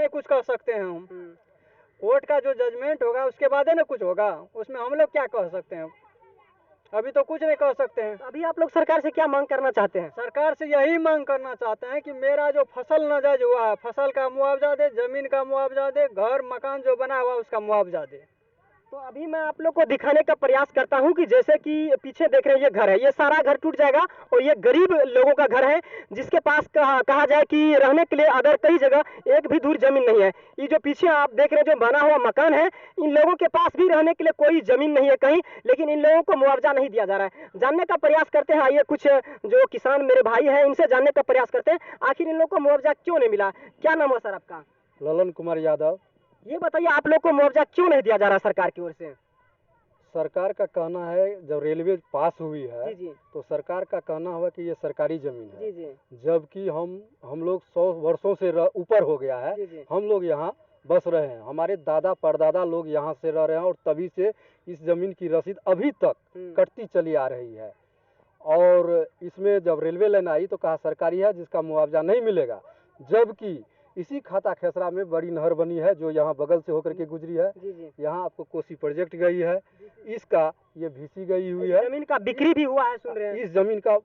नहीं कुछ कर सकते हैं हम। कोर्ट का जो जजमेंट होगा उसके बाद है ना कुछ होगा, उसमें हम लोग क्या कह सकते हैं? अभी तो कुछ नहीं कह सकते हैं। अभी आप लोग सरकार से क्या मांग करना चाहते हैं? सरकार से यही मांग करना चाहते हैं कि मेरा जो फसल नाजायज हुआ है, फसल का मुआवजा दे, जमीन का मुआवजा दे, घर मकान जो बना हुआ उसका मुआवजा दे। तो अभी मैं आप लोग को दिखाने का प्रयास करता हूं कि जैसे कि पीछे देख रहे हैं ये घर है, ये सारा घर टूट जाएगा और ये गरीब लोगों का घर है जिसके पास कहा जाए कि रहने के लिए अगर कई जगह एक भी दूर जमीन नहीं है। ये जो पीछे आप देख रहे हैं जो बना हुआ मकान है, इन लोगों के पास भी रहने के लिए कोई जमीन नहीं है कहीं, लेकिन इन लोगों को मुआवजा नहीं दिया जा रहा है। जानने का प्रयास करते हैं, आइए कुछ जो किसान मेरे भाई हैं इनसे जानने का प्रयास करते हैं आखिर इन लोगों को मुआवजा क्यों नहीं मिला। क्या नाम है सर आपका? ललन कुमार यादव। ये बताइए आप लोग को मुआवजा क्यों नहीं दिया जा रहा सरकार की ओर से? सरकार का कहना है जब रेलवे पास हुई है जी। तो सरकार का कहना हुआ कि ये सरकारी जमीन है। जी। जबकि हम लोग 100 वर्षों से ऊपर हो गया है। जी। हम लोग यहाँ बस रहे हैं, हमारे दादा परदादा लोग यहाँ से रह रहे हैं और तभी से इस जमीन की रसीद अभी तक कटती चली आ रही है। और इसमें जब रेलवे लाइन आई तो कहा सरकारी है जिसका मुआवजा नहीं मिलेगा, जबकि इसी खाता खेसरा में बड़ी नहर बनी है जो यहाँ बगल से होकर के गुजरी है। यहाँ आपको कोसी प्रोजेक्ट गई है, इसका ये भीसी गई हुई है। जमीन का बिक्री भी हुआ है, सुन रहे हैं। इस जमीन का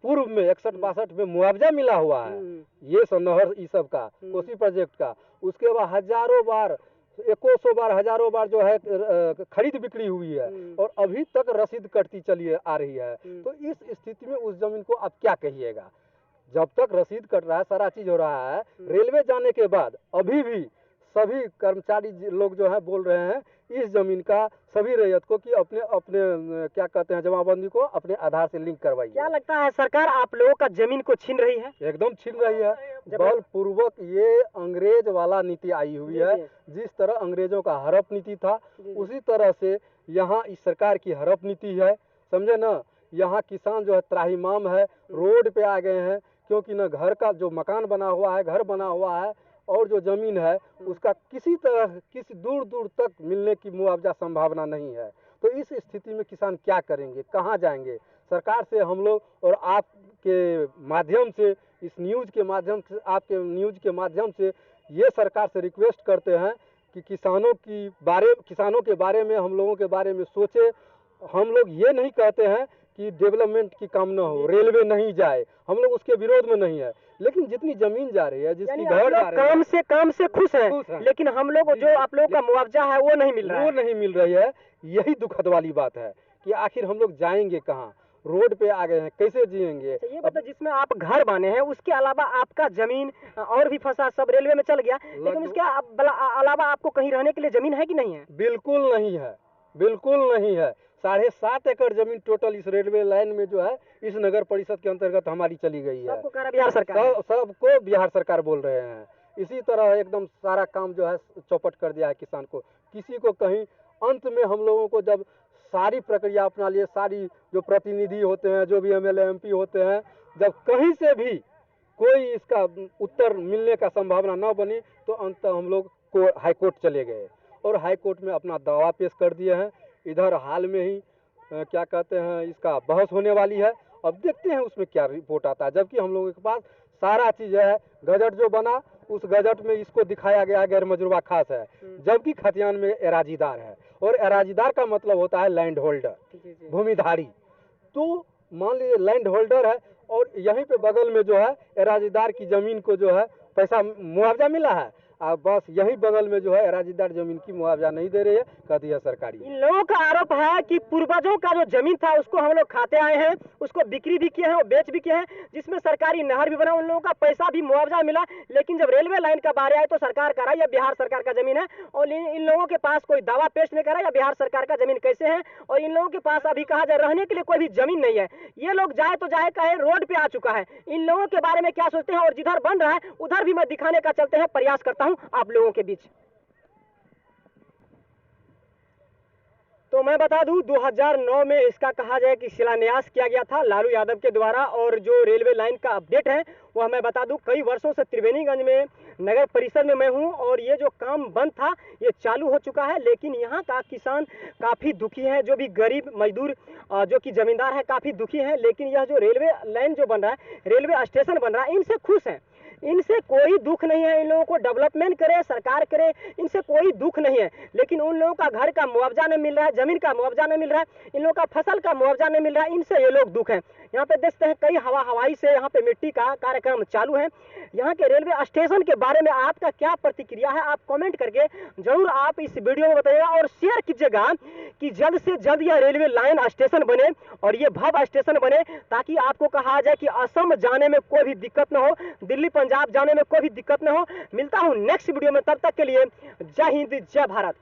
पूर्व में 61-62 में मुआवजा मिला हुआ है, ये नहर इस सब का कोसी प्रोजेक्ट का। उसके बाद हजारों बार, 100 बार, हजारों बार जो है खरीद बिक्री हुई है और अभी तक रसीद कटती चली आ रही है। तो इस स्थिति में उस जमीन को अब क्या कहिएगा? जब तक रसीद कट रहा है, सारा चीज हो रहा है, रेलवे जाने के बाद अभी भी सभी कर्मचारी लोग जो है बोल रहे हैं इस जमीन का सभी रैयत को कि अपने अपने क्या कहते हैं जमाबंदी को अपने आधार से लिंक करवाइए। क्या लगता है सरकार आप लोगों का जमीन को छीन रही है? एकदम छीन रही है, बलपूर्वक। ये अंग्रेज वाला नीति आई हुई है। जिस तरह अंग्रेजों का हड़प नीति था उसी तरह से यहाँ इस सरकार की हड़प नीति है, समझे ना। यहाँ किसान जो है त्राहिमाम है, रोड पे आ गए हैं, क्योंकि न घर का जो मकान बना हुआ है, घर बना हुआ है, और जो जमीन है उसका किसी तरह किसी दूर दूर तक मिलने की मुआवजा संभावना नहीं है। तो इस स्थिति में किसान क्या करेंगे, कहाँ जाएंगे? सरकार से हम लोग और आपके माध्यम से, इस न्यूज़ के माध्यम से, आपके न्यूज़ के माध्यम से ये सरकार से रिक्वेस्ट करते हैं कि किसानों के बारे में, हम लोगों के बारे में सोचे। हम लोग ये नहीं कहते हैं कि डेवलपमेंट की काम न हो, रेलवे नहीं जाए, हम लोग उसके विरोध में नहीं है, लेकिन जितनी जमीन जा रही है, जिसकी घर जा रही है, काम से खुश है, लेकिन हम लोग जो आप लोग का मुआवजा है वो नहीं मिल रहा है, वो नहीं मिल रही है। यही दुखद वाली बात है कि आखिर हम लोग जाएंगे कहाँ? रोड पे आ गए हैं, कैसे जिएंगे? ये मतलब जिसमें आप घर बने हैं उसके अलावा आपका जमीन और भी फंसा, सब रेलवे में चल गया, लेकिन उसके अलावा आपको कहीं रहने के लिए जमीन है कि नहीं है? बिल्कुल नहीं है, बिल्कुल नहीं है। 7.5 एकड़ जमीन टोटल इस रेलवे लाइन में जो है इस नगर परिषद के अंतर्गत हमारी चली गई है। सबको कह रहा बिहार सरकार, सबको बिहार सरकार बोल रहे हैं। इसी तरह एकदम सारा काम जो है चौपट कर दिया है किसान को। किसी को कहीं अंत में हम लोगों को जब सारी प्रक्रिया अपना लिए, सारी जो प्रतिनिधि होते हैं, जो भी MLA MP होते हैं, जब कहीं से भी कोई इसका उत्तर मिलने का संभावना न बनी तो अंत हम लोग हाईकोर्ट चले गए और हाईकोर्ट में अपना दावा पेश कर दिए हैं। इधर हाल में ही क्या कहते हैं इसका बहस होने वाली है, अब देखते हैं उसमें क्या रिपोर्ट आता है। जबकि हम लोगों के पास सारा चीज़ है, गजट जो बना उस गजट में इसको दिखाया गया गैर मजरूबा खास है, जबकि खतियान में एराजीदार है, और एराजीदार का मतलब होता है लैंड होल्डर, भूमिधारी। तो मान लीजिए लैंड होल्डर है और यहीं पे बगल में जो है एराजीदार की जमीन को जो है पैसा मुआवजा मिला है, बस यही बगल में जो है एराजीदार जमीन की मुआवजा नहीं दे रही है, कहती है सरकारी। इन लोगों का आरोप है कि पूर्वजों का जो जमीन था उसको हम लोग खाते आए हैं, उसको बिक्री भी किए हैं और बेच भी किए हैं, जिसमें सरकारी नहर भी बना, उन लोगों का पैसा भी मुआवजा मिला। लेकिन जब रेलवे लाइन का बारे आए तो सरकार कह रहा है यह बिहार सरकार का जमीन है, और इन लोगों के पास कोई दावा पेश नहीं कर रहा है बिहार सरकार का जमीन कैसे है, और इन लोगों के पास अभी कहा जाए रहने के लिए कोई भी जमीन नहीं है। ये लोग जाए तो जाए कहे रोड पे आ चुका है। इन लोगों के बारे में क्या सोचते हैं और जिधर बन रहा है उधर भी मैं दिखाने का चलते हैं प्रयास करता हूं आप लोगों के बीच। तो मैं बता दूं 2009 में इसका कहा जाए कि शिलान्यास किया गया था लालू यादव के द्वारा, और जो रेलवे लाइन का अपडेट है वह मैं बता दूं कई वर्षों से त्रिवेणीगंज में नगर परिषद में मैं हूं और ये जो काम बंद था ये चालू हो चुका है। लेकिन यहाँ का किसान काफ़ी दुखी है, जो भी गरीब मजदूर जो कि जमींदार है काफ़ी दुखी है। लेकिन यह जो रेलवे लाइन जो बन रहा है, रेलवे स्टेशन बन रहा है, इनसे खुश हैं। इनसे कोई दुख नहीं है, इन लोगों को डेवलपमेंट करे सरकार करे, इनसे कोई दुख नहीं है, लेकिन उन लोगों का घर का मुआवजा नहीं मिल रहा है, जमीन का मुआवजा नहीं मिल रहा है, इन लोगों का फसल का मुआवजा नहीं मिल रहा है, इनसे ये लोग दुख हैं। यहाँ पे देखते हैं कई हवाई से यहाँ पे मिट्टी का कार्यक्रम चालू है। यहाँ के रेलवे स्टेशन के बारे में आपका क्या प्रतिक्रिया है, आप कमेंट करके जरूर आप इस वीडियो में बताइएगा और शेयर कीजिएगा कि जल्द से जल्द यह रेलवे लाइन स्टेशन बने और ये भव्य स्टेशन बने, ताकि आपको कहा जाए कि असम जाने में कोई भी दिक्कत न हो, दिल्ली पंजाब जाने में कोई भी दिक्कत न हो। मिलता हूँ नेक्स्ट वीडियो में, तब तक के लिए जय हिंद जय भारत।